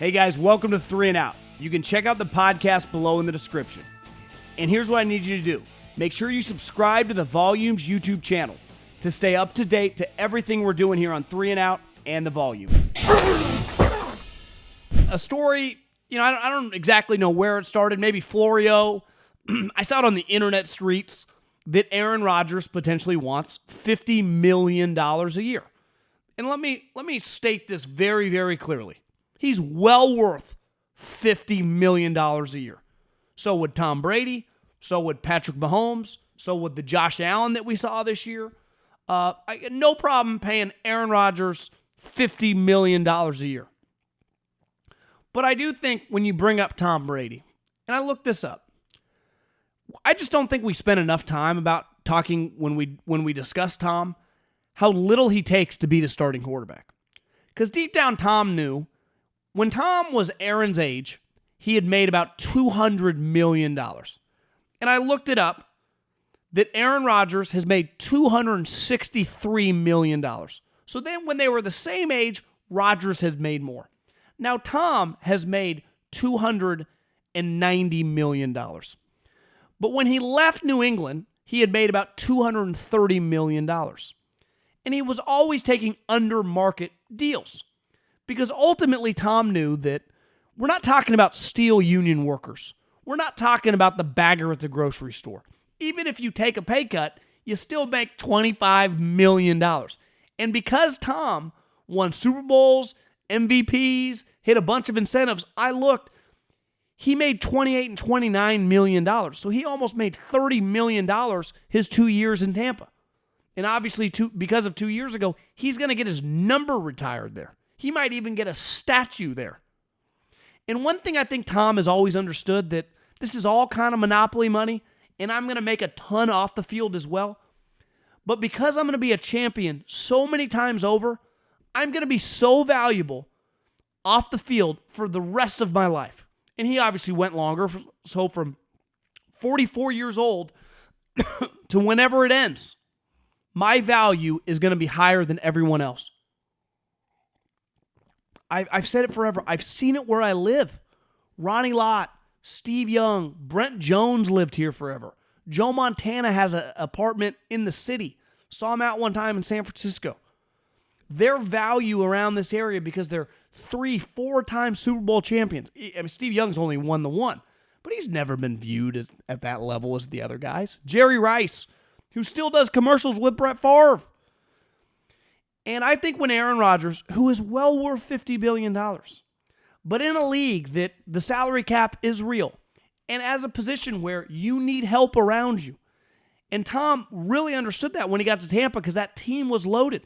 Hey guys, welcome to 3 and Out. You can check out the podcast below in the description. And here's what I need you to do. Make sure you subscribe to the Volumes YouTube channel to stay up to date to everything we're doing here on 3 and Out and the Volume. A story, I don't exactly know where it started. Maybe Florio. I saw it on the internet streets that Aaron Rodgers potentially wants $50 million a year. And let me state this very, very clearly. He's well worth $50 million a year. So would Tom Brady. So would Patrick Mahomes. So would the Josh Allen that we saw this year. I got no problem paying Aaron Rodgers $50 million a year. But I do think when you bring up Tom Brady, and I looked this up, I just don't think we spend enough time about talking when we discuss Tom, how little he takes to be the starting quarterback. Because deep down, Tom knew when Tom was Aaron's age, he had made about $200 million. And I looked it up, that Aaron Rodgers has made $263 million. So then when they were the same age, Rodgers has made more. Now Tom has made $290 million. But when he left New England, he had made about $230 million. And he was always taking under-market deals. Because ultimately, Tom knew that we're not talking about steel union workers. We're not talking about the bagger at the grocery store. Even if you take a pay cut, you still make $25 million. And because Tom won Super Bowls, MVPs, hit a bunch of incentives, I looked, he made $28 and $29 million. So he almost made $30 million his 2 years in Tampa. And obviously, because of 2 years ago, he's going to get his number retired there. He might even get a statue there. And one thing I think Tom has always understood, that this is all kind of monopoly money, and I'm going to make a ton off the field as well. But because I'm going to be a champion so many times over, I'm going to be so valuable off the field for the rest of my life. And he obviously went longer, so from 44 years old to whenever it ends, my value is going to be higher than everyone else. I've said it forever. I've seen it where I live. Ronnie Lott, Steve Young, Brent Jones lived here forever. Joe Montana has an apartment in the city. Saw him out one time in San Francisco. Their value around this area, because they're 3-4-time Super Bowl champions. I mean, Steve Young's only won the one, but he's never been viewed at that level as the other guys. Jerry Rice, who still does commercials with Brett Favre. And I think when Aaron Rodgers, who is well worth $50 billion, but in a league that the salary cap is real, and as a position where you need help around you, and Tom really understood that when he got to Tampa, because that team was loaded.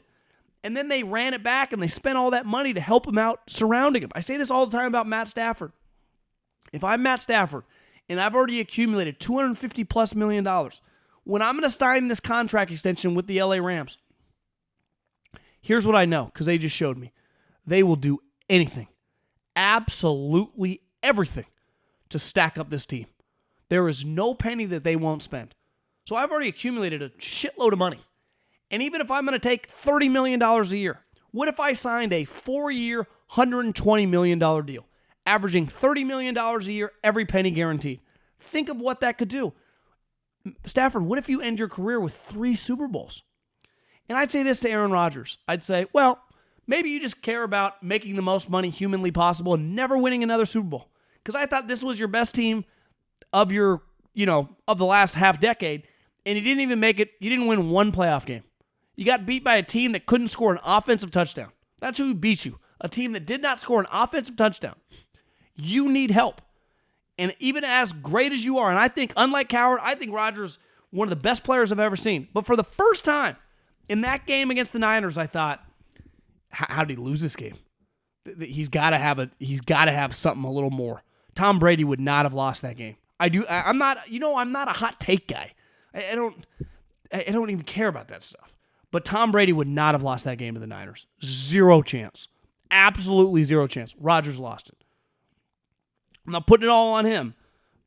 And then they ran it back and they spent all that money to help him out surrounding him. I say this all the time about Matt Stafford. If I'm Matt Stafford and I've already accumulated $250+ million, when I'm going to sign this contract extension with the LA Rams, here's what I know, because they just showed me. They will do anything, absolutely everything, to stack up this team. There is no penny that they won't spend. So I've already accumulated a shitload of money. And even if I'm going to take $30 million a year, what if I signed a 4-year, $120 million deal, averaging $30 million a year, every penny guaranteed? Think of what that could do. Stafford, what if you end your career with 3 Super Bowls? And I'd say this to Aaron Rodgers. I'd say, well, maybe you just care about making the most money humanly possible and never winning another Super Bowl. Because I thought this was your best team of your, of the last half decade, and you didn't even make it. You didn't win one playoff game. You got beat by a team that couldn't score an offensive touchdown. That's who beat you. A team that did not score an offensive touchdown. You need help. And even as great as you are, and I think, unlike Coward, I think Rodgers, one of the best players I've ever seen. But for the first time, in that game against the Niners, I thought, how did he lose this game? He's got to have something a little more. Tom Brady would not have lost that game. I'm not a hot take guy. I don't even care about that stuff. But Tom Brady would not have lost that game to the Niners. 0 chance. Absolutely 0 chance. Rodgers lost it. I'm not putting it all on him,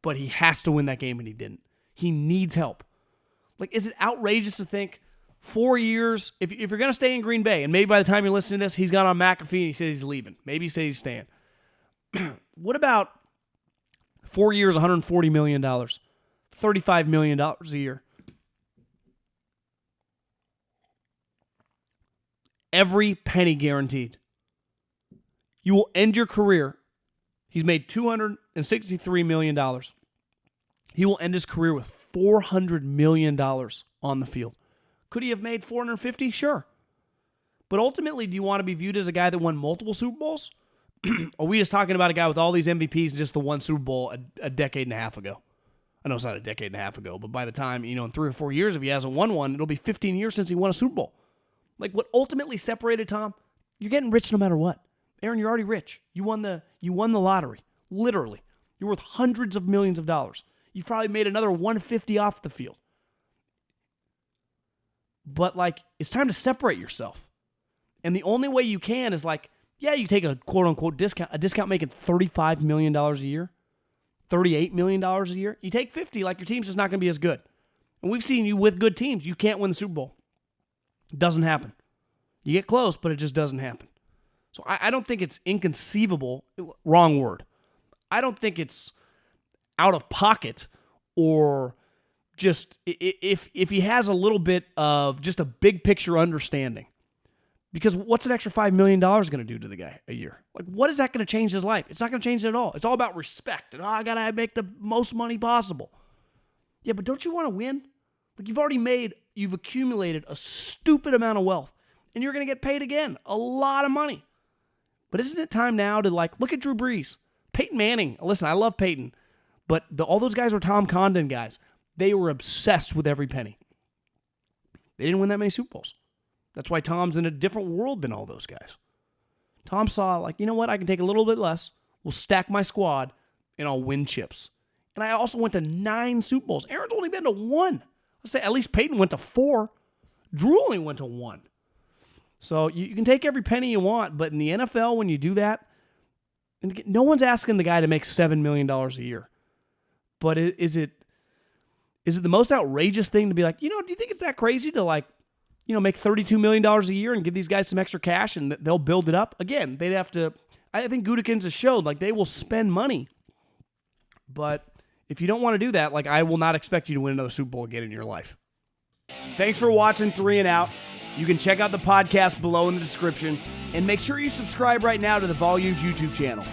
but he has to win that game, and he didn't. He needs help. Like, is it outrageous to think 4 years, if you're going to stay in Green Bay, and maybe by the time you're listening to this, he's got on McAfee and he says he's leaving. Maybe he says he's staying. What about 4 years, $140 million, $35 million a year? Every penny guaranteed. You will end your career. He's made $263 million. He will end his career with $400 million on the field. Could he have made $450? Sure. But ultimately, do you want to be viewed as a guy that won multiple Super Bowls? Or are we just talking about a guy with all these MVPs and just the one Super Bowl a decade and a half ago? I know it's not a decade and a half ago, but by the time, in 3 or 4 years, if he hasn't won one, it'll be 15 years since he won a Super Bowl. Like, what ultimately separated Tom, you're getting rich no matter what. Aaron, you're already rich. You won the lottery. Literally. You're worth hundreds of millions of dollars. You've probably made another 150 off the field. But, it's time to separate yourself. And the only way you can is, you take a quote-unquote discount, a discount making $35 million a year, $38 million a year. You take 50, your team's just not going to be as good. And we've seen you with good teams. You can't win the Super Bowl. It doesn't happen. You get close, but it just doesn't happen. So I don't think it's inconceivable. Wrong word. I don't think it's out of pocket or just if he has a little bit of just a big picture understanding. Because what's an extra $5 million going to do to the guy a year? What is that going to change his life? It's not going to change it at all. It's all about respect. And I got to make the most money possible. Yeah, but don't you want to win? You've accumulated a stupid amount of wealth. And you're going to get paid again. A lot of money. But isn't it time now to look at Drew Brees, Peyton Manning. Listen, I love Peyton, but all those guys were Tom Condon guys. They were obsessed with every penny. They didn't win that many Super Bowls. That's why Tom's in a different world than all those guys. Tom saw, you know what? I can take a little bit less. We'll stack my squad, and I'll win chips. And I also went to 9 Super Bowls. Aaron's only been to 1. Let's say at least Peyton went to 4. Drew only went to 1. So you can take every penny you want, but in the NFL, when you do that, and no one's asking the guy to make $7 million a year. But is it the most outrageous thing to be do you think it's that crazy to make $32 million a year and give these guys some extra cash and they'll build it up? Again, they'd have to, I think Gutekunst has showed, they will spend money. But if you don't want to do that, I will not expect you to win another Super Bowl again in your life. Thanks for watching 3 and Out. You can check out the podcast below in the description, and make sure you subscribe right now to the Volumes YouTube channel.